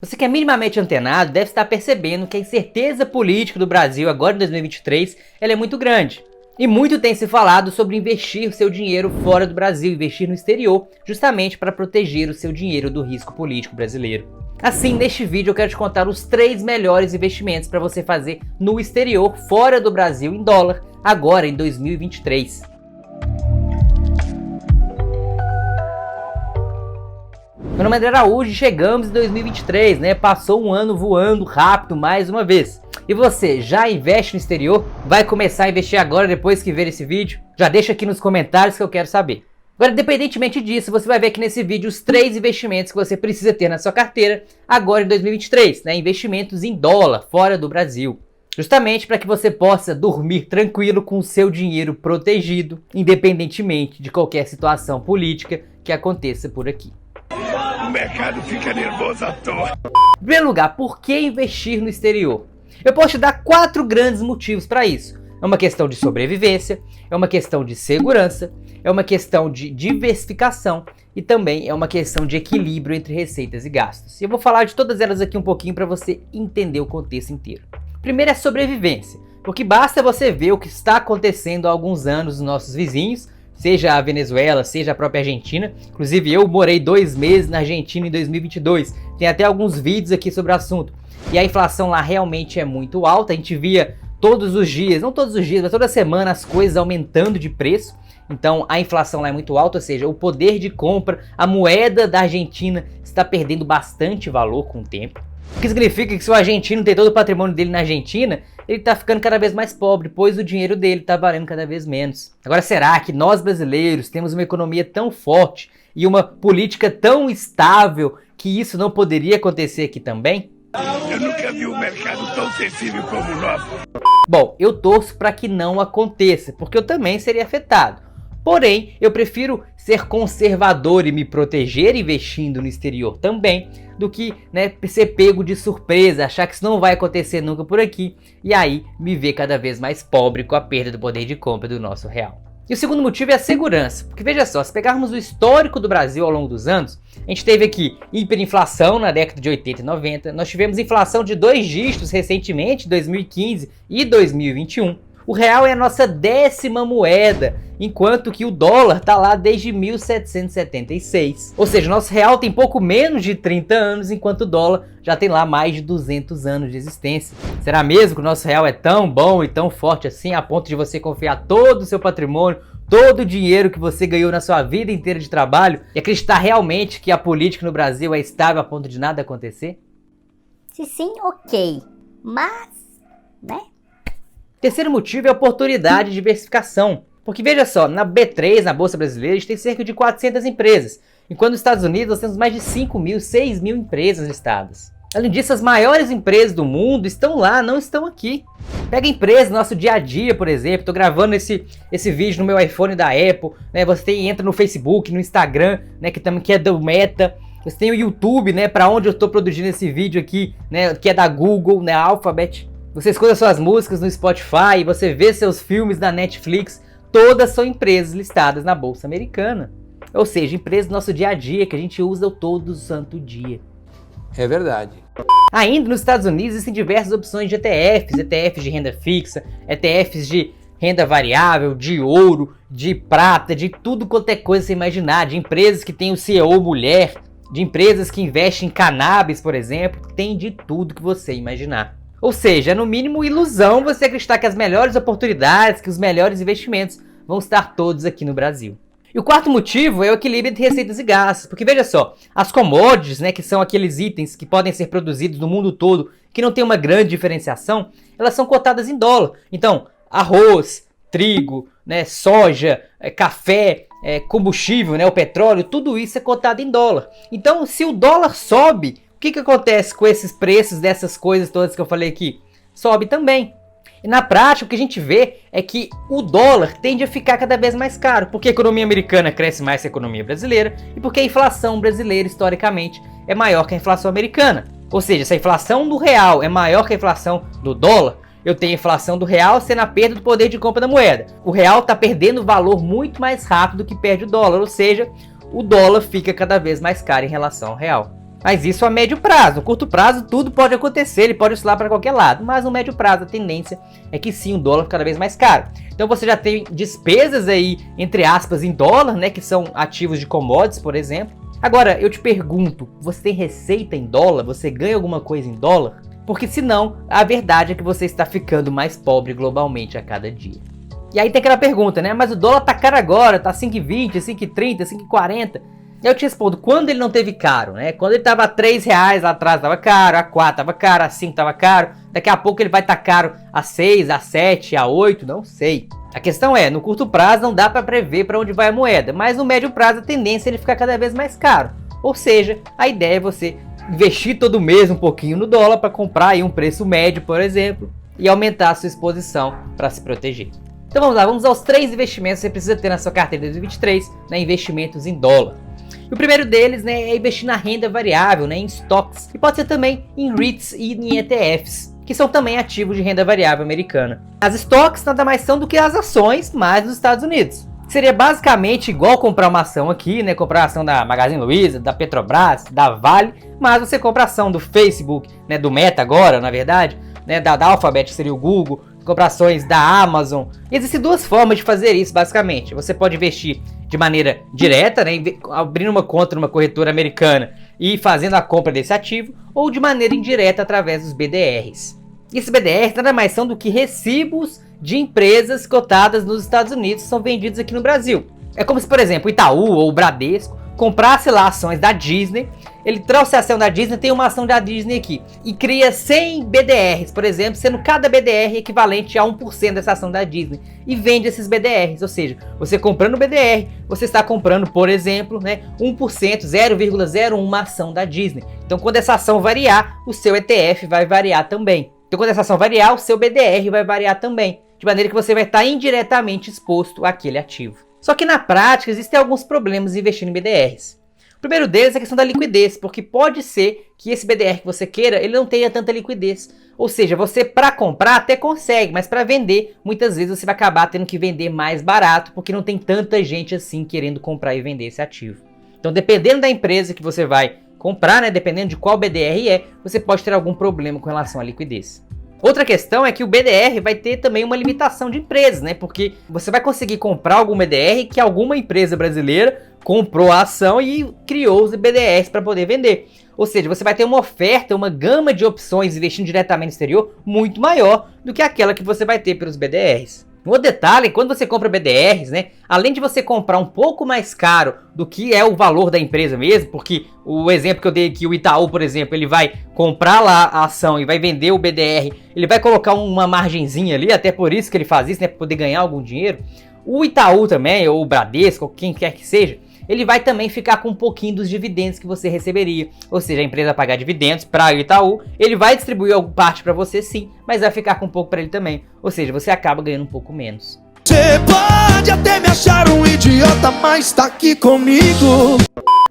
Você que é minimamente antenado deve estar percebendo que a incerteza política do Brasil agora em 2023 ela é muito grande. E muito tem se falado sobre investir o seu dinheiro fora do Brasil, investir no exterior, justamente para proteger o seu dinheiro do risco político brasileiro. Assim, neste vídeo eu quero te contar os 3 melhores investimentos para você fazer no exterior, fora do Brasil, em dólar, agora em 2023. Meu nome é André Araújo e chegamos em 2023, né? Passou um ano voando rápido mais uma vez. E você, já investe no exterior? Vai começar a investir agora depois que ver esse vídeo? Já deixa aqui nos comentários que eu quero saber. Agora, independentemente disso, você vai ver aqui nesse vídeo os 3 investimentos que você precisa ter na sua carteira agora em 2023, né? Investimentos em dólar, fora do Brasil. Justamente para que você possa dormir tranquilo com o seu dinheiro protegido, independentemente de qualquer situação política que aconteça por aqui. O mercado fica nervoso à toa. Em primeiro lugar, por que investir no exterior? Eu posso te dar 4 grandes motivos para isso. É uma questão de sobrevivência, é uma questão de segurança, é uma questão de diversificação e também é uma questão de equilíbrio entre receitas e gastos. E eu vou falar de todas elas aqui um pouquinho para você entender o contexto inteiro. Primeiro é sobrevivência, porque basta você ver o que está acontecendo há alguns anos nos nossos vizinhos, seja a Venezuela, seja a própria Argentina. Inclusive eu morei 2 meses na Argentina em 2022, tem até alguns vídeos aqui sobre o assunto. E a inflação lá realmente é muito alta, a gente via todos os dias, não todos os dias, mas toda semana as coisas aumentando de preço. Então a inflação lá é muito alta, ou seja, o poder de compra, a moeda da Argentina está perdendo bastante valor com o tempo. O que significa que se o argentino tem todo o patrimônio dele na Argentina, ele está ficando cada vez mais pobre, pois o dinheiro dele está valendo cada vez menos. Agora, será que nós brasileiros temos uma economia tão forte e uma política tão estável que isso não poderia acontecer aqui também? Eu nunca vi um mercado tão sensível como o nosso. Bom, eu torço para que não aconteça, porque eu também seria afetado. Porém, eu prefiro ser conservador e me proteger investindo no exterior também, do que ser pego de surpresa, achar que isso não vai acontecer nunca por aqui, e aí me ver cada vez mais pobre com a perda do poder de compra do nosso real. E o segundo motivo é a segurança, porque veja só, se pegarmos o histórico do Brasil ao longo dos anos, a gente teve aqui hiperinflação na década de 80 e 90, nós tivemos inflação de 2 dígitos recentemente, 2015 e 2021. O real é a nossa 10ª moeda, enquanto que o dólar está lá desde 1776. Ou seja, o nosso real tem pouco menos de 30 anos, enquanto o dólar já tem lá mais de 200 anos de existência. Será mesmo que o nosso real é tão bom e tão forte assim, a ponto de você confiar todo o seu patrimônio, todo o dinheiro que você ganhou na sua vida inteira de trabalho e acreditar realmente que a política no Brasil é estável a ponto de nada acontecer? Se sim, ok. Mas, né? Terceiro motivo é a oportunidade de diversificação. Porque veja só, na B3, na Bolsa Brasileira, a gente tem cerca de 400 empresas. Enquanto nos Estados Unidos nós temos mais de 5.000, 6.000 empresas listadas. Além disso, as maiores empresas do mundo estão lá, não estão aqui. Pega empresas no nosso dia a dia, por exemplo. Estou gravando esse vídeo no meu iPhone da Apple. Você entra no Facebook, no Instagram, que é do Meta. Você tem o YouTube, para onde eu estou produzindo esse vídeo aqui, que é da Google, Alphabet. Você escuta suas músicas no Spotify, você vê seus filmes na Netflix, todas são empresas listadas na Bolsa Americana. Ou seja, empresas do nosso dia a dia que a gente usa todo santo dia. É verdade. Ainda nos Estados Unidos existem diversas opções de ETFs, ETFs de renda fixa, ETFs de renda variável, de ouro, de prata, de tudo quanto é coisa você imaginar, de empresas que têm o CEO mulher, de empresas que investem em cannabis, por exemplo, tem de tudo que você imaginar. Ou seja, é no mínimo ilusão você acreditar que as melhores oportunidades, que os melhores investimentos vão estar todos aqui no Brasil. E o quarto motivo é o equilíbrio entre receitas e gastos. Porque veja só, as commodities, que são aqueles itens que podem ser produzidos no mundo todo, que não tem uma grande diferenciação, elas são cotadas em dólar. Então, arroz, trigo, soja, café, combustível, o petróleo, tudo isso é cotado em dólar. Então, se o dólar sobe, o que acontece com esses preços dessas coisas todas que eu falei aqui? Sobe também. E na prática o que a gente vê é que o dólar tende a ficar cada vez mais caro, porque a economia americana cresce mais que a economia brasileira e porque a inflação brasileira historicamente é maior que a inflação americana. Ou seja, se a inflação do real é maior que a inflação do dólar, eu tenho a inflação do real sendo a perda do poder de compra da moeda. O real está perdendo valor muito mais rápido do que perde o dólar, ou seja, o dólar fica cada vez mais caro em relação ao real. Mas isso a médio prazo. No curto prazo tudo pode acontecer, ele pode oscilar para qualquer lado. Mas no médio prazo a tendência é que sim, o dólar fica cada vez mais caro. Então você já tem despesas aí, entre aspas, em dólar, né, que são ativos de commodities, por exemplo. Agora, eu te pergunto, você tem receita em dólar? Você ganha alguma coisa em dólar? Porque senão, a verdade é que você está ficando mais pobre globalmente a cada dia. E aí tem aquela pergunta, né? Mas o dólar tá caro agora, tá 5,20, 5,30, 5,40. Eu te respondo, quando ele não teve caro, né? Quando ele tava a R$3 lá atrás tava caro, a 4 tava caro, a 5 tava caro. Daqui a pouco ele vai estar caro a 6, a 7, a 8, não sei. A questão é, no curto prazo não dá para prever para onde vai a moeda, mas no médio prazo a tendência é ele ficar cada vez mais caro. Ou seja, a ideia é você investir todo mês um pouquinho no dólar para comprar aí um preço médio, por exemplo, e aumentar a sua exposição para se proteger. Então vamos lá, vamos aos 3 investimentos que você precisa ter na sua carteira de 2023, né, investimentos em dólar. E o primeiro deles, né, é investir na renda variável, né, em stocks, e pode ser também em REITs e em ETFs, que são também ativos de renda variável americana. As stocks nada mais são do que as ações, mas nos Estados Unidos. Seria basicamente igual comprar uma ação aqui, né, comprar a ação da Magazine Luiza, da Petrobras, da Vale, mas você compra a ação do Facebook, né, do Meta agora, na verdade, né, da Alphabet, que seria o Google, comprar ações da Amazon. E existem 2 formas de fazer isso, basicamente. Você pode investir de maneira direta, né, abrindo uma conta numa corretora americana e fazendo a compra desse ativo, ou de maneira indireta através dos BDRs. E esses BDRs nada mais são do que recibos de empresas cotadas nos Estados Unidos que são vendidos aqui no Brasil. É como se, por exemplo, o Itaú ou o Bradesco comprasse lá ações da Disney, ele trouxe a ação da Disney, tem uma ação da Disney aqui, e cria 100 BDRs, por exemplo, sendo cada BDR equivalente a 1% dessa ação da Disney, e vende esses BDRs, ou seja, você comprando o BDR, você está comprando, por exemplo, né, 1%, 0,01 ação da Disney. Então quando essa ação variar, o seu ETF vai variar também. Então quando essa ação variar, o seu BDR vai variar também, de maneira que você vai estar indiretamente exposto àquele ativo. Só que na prática existem alguns problemas em investir em BDRs. O primeiro deles é a questão da liquidez, porque pode ser que esse BDR que você queira, ele não tenha tanta liquidez. Ou seja, você para comprar até consegue, mas para vender, muitas vezes você vai acabar tendo que vender mais barato, porque não tem tanta gente assim querendo comprar e vender esse ativo. Então dependendo da empresa que você vai comprar, né, dependendo de qual BDR é, você pode ter algum problema com relação à liquidez. Outra questão é que o BDR vai ter também uma limitação de empresas, né? Porque você vai conseguir comprar algum BDR que alguma empresa brasileira comprou a ação e criou os BDRs para poder vender. Ou seja, você vai ter uma oferta, uma gama de opções investindo diretamente no exterior muito maior do que aquela que você vai ter pelos BDRs. Um outro detalhe, quando você compra BDRs, né, além de você comprar um pouco mais caro do que é o valor da empresa mesmo, porque o exemplo que eu dei aqui, o Itaú, por exemplo, ele vai comprar lá a ação e vai vender o BDR, ele vai colocar uma margenzinha ali, até por isso que ele faz isso, né, para poder ganhar algum dinheiro. O Itaú também, ou o Bradesco, ou quem quer que seja, ele vai também ficar com um pouquinho dos dividendos que você receberia. Ou seja, a empresa vai pagar dividendos para o Itaú, ele vai distribuir alguma parte para você sim, mas vai ficar com um pouco para ele também. Ou seja, você acaba ganhando um pouco menos. Você pode até me achar um idiota, mas tá aqui comigo.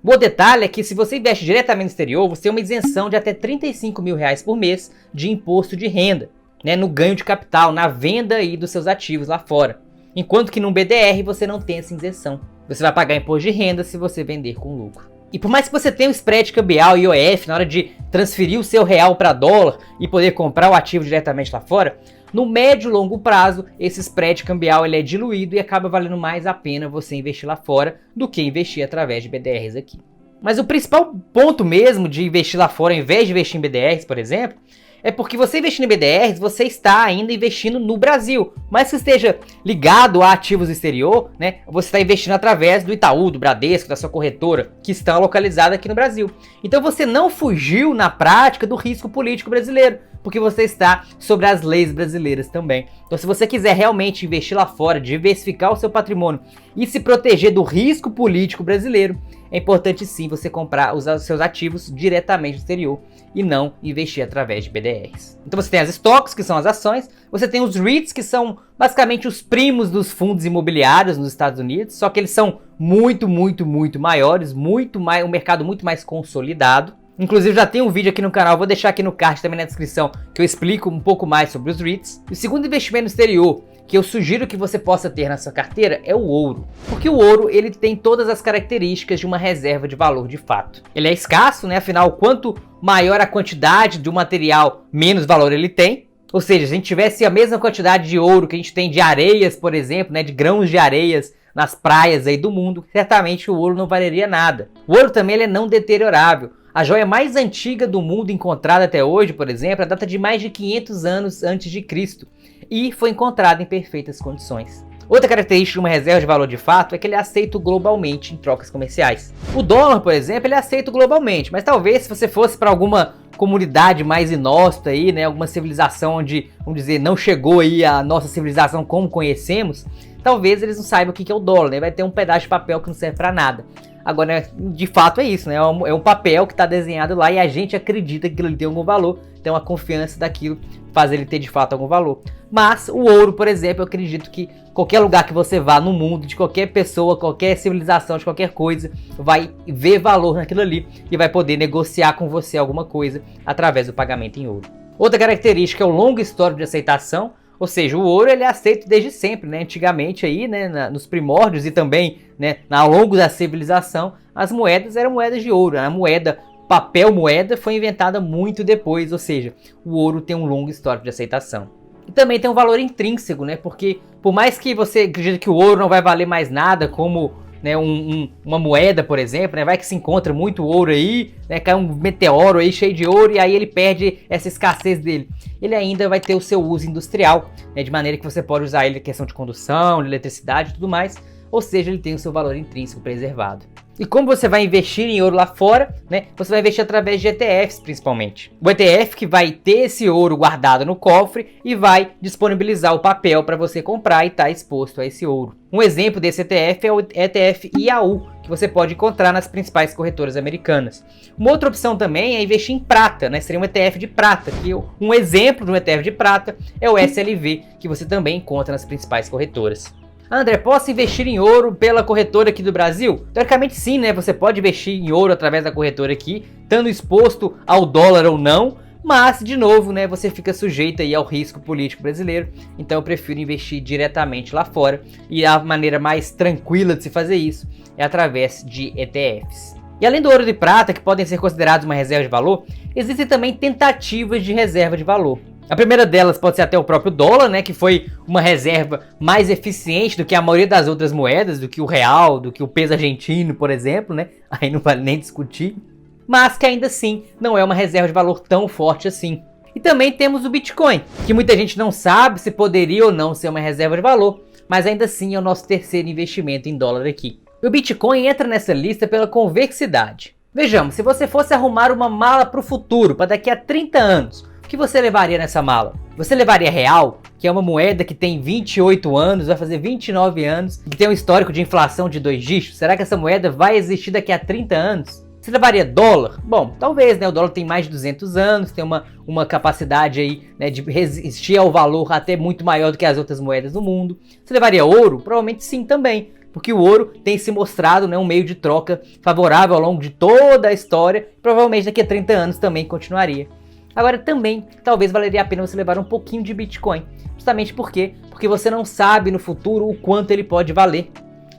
O detalhe é que se você investe diretamente no exterior, você tem uma isenção de até R$35 mil por mês de imposto de renda, né, no ganho de capital, na venda aí dos seus ativos lá fora. Enquanto que num BDR você não tem essa isenção. Você vai pagar imposto de renda se você vender com lucro. E por mais que você tenha um spread cambial e IOF na hora de transferir o seu real para dólar e poder comprar o ativo diretamente lá fora, no médio e longo prazo, esse spread cambial ele é diluído e acaba valendo mais a pena você investir lá fora do que investir através de BDRs aqui. Mas o principal ponto mesmo de investir lá fora, ao invés de investir em BDRs, por exemplo, é porque você investindo em BDRs, você está ainda investindo no Brasil. Mas que esteja ligado a ativos do exterior, né, você está investindo através do Itaú, do Bradesco, da sua corretora, que estão localizadas aqui no Brasil. Então você não fugiu na prática do risco político brasileiro, porque você está sobre as leis brasileiras também. Então se você quiser realmente investir lá fora, diversificar o seu patrimônio e se proteger do risco político brasileiro, é importante sim você comprar os seus ativos diretamente do exterior e não investir através de BDRs. Então você tem as stocks, que são as ações, você tem os REITs, que são basicamente os primos dos fundos imobiliários nos Estados Unidos, só que eles são muito maiores, um mercado muito mais consolidado. Inclusive já tem um vídeo aqui no canal, vou deixar aqui no card também na descrição, que eu explico um pouco mais sobre os REITs. E o segundo investimento no exterior que eu sugiro que você possa ter na sua carteira é o ouro. Porque o ouro, ele tem todas as características de uma reserva de valor de fato. Ele é escasso, né? Afinal, quanto maior a quantidade do material, menos valor ele tem. Ou seja, se a gente tivesse a mesma quantidade de ouro que a gente tem de areias, por exemplo, né? De grãos de areias nas praias aí do mundo, certamente o ouro não valeria nada. O ouro também ele é não deteriorável. A joia mais antiga do mundo encontrada até hoje, por exemplo, data de mais de 500 anos antes de Cristo e foi encontrada em perfeitas condições. Outra característica de uma reserva de valor de fato é que ele é aceito globalmente em trocas comerciais. O dólar, por exemplo, ele é aceito globalmente, mas talvez se você fosse para alguma comunidade mais inóspita aí, né, alguma civilização onde, vamos dizer, não chegou aí a nossa civilização como conhecemos, talvez eles não saibam o que é o dólar, né? Vai ter um pedaço de papel que não serve para nada. Agora, de fato é isso, né? É um papel que está desenhado lá e a gente acredita que aquilo tem algum valor, tem uma confiança daquilo, faz ele ter de fato algum valor. Mas o ouro, por exemplo, eu acredito que qualquer lugar que você vá no mundo, de qualquer pessoa, qualquer civilização, de qualquer coisa, vai ver valor naquilo ali e vai poder negociar com você alguma coisa através do pagamento em ouro. Outra característica é o longo histórico de aceitação. Ou seja, o ouro ele é aceito desde sempre, né? Antigamente aí, né, nos primórdios e também, né, ao longo da civilização, as moedas eram moedas de ouro. A moeda, papel moeda, foi inventada muito depois, ou seja, o ouro tem um longo histórico de aceitação. E também tem um valor intrínseco, né? Porque por mais que você acredite que o ouro não vai valer mais nada, como, né, uma moeda, por exemplo, né? Vai que se encontra muito ouro aí, né? Cai um meteoro aí cheio de ouro e aí ele perde essa escassez dele. Ele ainda vai ter o seu uso industrial, né? De maneira que você pode usar ele em questão de condução, de eletricidade e tudo mais. Ou seja, ele tem o seu valor intrínseco preservado. E como você vai investir em ouro lá fora, né? Você vai investir através de ETFs, principalmente. O ETF que vai ter esse ouro guardado no cofre e vai disponibilizar o papel para você comprar e estar exposto a esse ouro. Um exemplo desse ETF é o ETF IAU, que você pode encontrar nas principais corretoras americanas. Uma outra opção também é investir em prata, né? Seria um ETF de prata, que um exemplo de um ETF de prata é o SLV, que você também encontra nas principais corretoras. André, posso investir em ouro pela corretora aqui do Brasil? Teoricamente sim, né? Você pode investir em ouro através da corretora aqui, estando exposto ao dólar ou não, mas, de novo, né, você fica sujeito aí ao risco político brasileiro, então eu prefiro investir diretamente lá fora, e a maneira mais tranquila de se fazer isso é através de ETFs. E além do ouro e prata, que podem ser considerados uma reserva de valor, existem também tentativas de reserva de valor. A primeira delas pode ser até o próprio dólar, né, que foi uma reserva mais eficiente do que a maioria das outras moedas, do que o real, do que o peso argentino, por exemplo, né? Aí não vale nem discutir. Mas que ainda assim não é uma reserva de valor tão forte assim. E também temos o Bitcoin, que muita gente não sabe se poderia ou não ser uma reserva de valor, mas ainda assim é o nosso terceiro investimento em dólar aqui. O Bitcoin entra nessa lista pela convexidade. Vejamos, se você fosse arrumar uma mala para o futuro, para daqui a 30 anos, o que você levaria nessa mala? Você levaria real, que é uma moeda que tem 28 anos, vai fazer 29 anos, e que tem um histórico de inflação de 2 dígitos? Será que essa moeda vai existir daqui a 30 anos? Você levaria dólar? Bom, talvez, né? O dólar tem mais de 200 anos, tem uma capacidade aí, né, de resistir ao valor até muito maior do que as outras moedas do mundo. Você levaria ouro? Provavelmente sim também, porque o ouro tem se mostrado, né, um meio de troca favorável ao longo de toda a história, provavelmente daqui a 30 anos também continuaria. Agora também, talvez valeria a pena você levar um pouquinho de Bitcoin. Justamente porque você não sabe no futuro o quanto ele pode valer.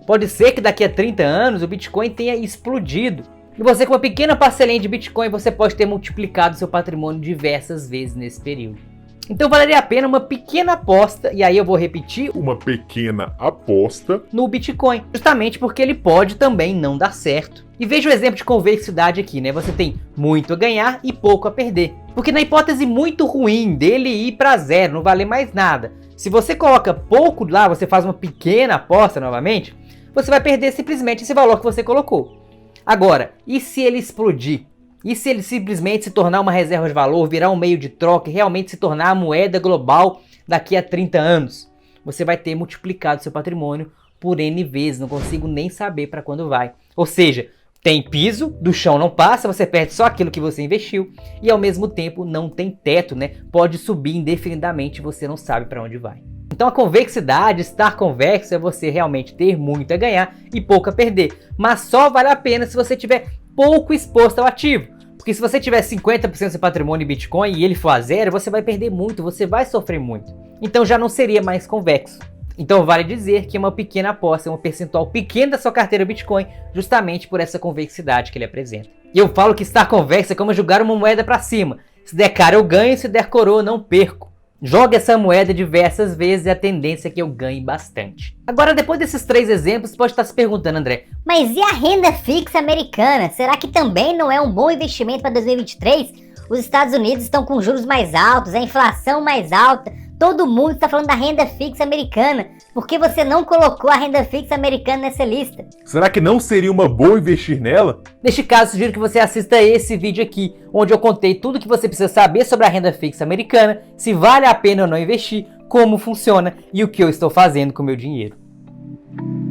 Pode ser que daqui a 30 anos o Bitcoin tenha explodido. E você com uma pequena parcelinha de Bitcoin, você pode ter multiplicado seu patrimônio diversas vezes nesse período. Então valeria a pena uma pequena aposta, e aí eu vou repetir, uma pequena aposta no Bitcoin, justamente porque ele pode também não dar certo. E veja o exemplo de convexidade aqui, né? Você tem muito a ganhar e pouco a perder. Porque na hipótese muito ruim dele ir para zero, não valer mais nada, se você coloca pouco lá, você faz uma pequena aposta novamente, você vai perder simplesmente esse valor que você colocou. Agora, e se ele explodir? E se ele simplesmente se tornar uma reserva de valor, virar um meio de troca e realmente se tornar a moeda global daqui a 30 anos? Você vai ter multiplicado seu patrimônio por N vezes, não consigo nem saber para quando vai. Ou seja, tem piso, do chão não passa, você perde só aquilo que você investiu e ao mesmo tempo não tem teto, né? Pode subir indefinidamente e você não sabe para onde vai. Então a convexidade, estar convexo, é você realmente ter muito a ganhar e pouco a perder. Mas só vale a pena se você tiver pouco exposto ao ativo. Porque se você tiver 50% do seu patrimônio em Bitcoin e ele for a zero, você vai perder muito, você vai sofrer muito. Então já não seria mais convexo. Então vale dizer que é uma pequena aposta, um percentual pequeno da sua carteira Bitcoin, justamente por essa convexidade que ele apresenta. E eu falo que estar convexo é como jogar uma moeda para cima. Se der cara eu ganho, se der coroa eu não perco. Joga essa moeda diversas vezes e a tendência é que eu ganhe bastante. Agora, depois desses 3 exemplos, pode estar se perguntando, André, Mas e a renda fixa americana? Será que também não é um bom investimento para 2023? Os Estados Unidos estão com juros mais altos, a inflação mais alta, todo mundo está falando da renda fixa americana. Por que você não colocou a renda fixa americana nessa lista? Será que não seria uma boa investir nela? neste caso sugiro que você assista esse vídeo aqui, onde eu contei tudo o que você precisa saber sobre a renda fixa americana, se vale a pena ou não investir, como funciona e o que eu estou fazendo com o meu dinheiro.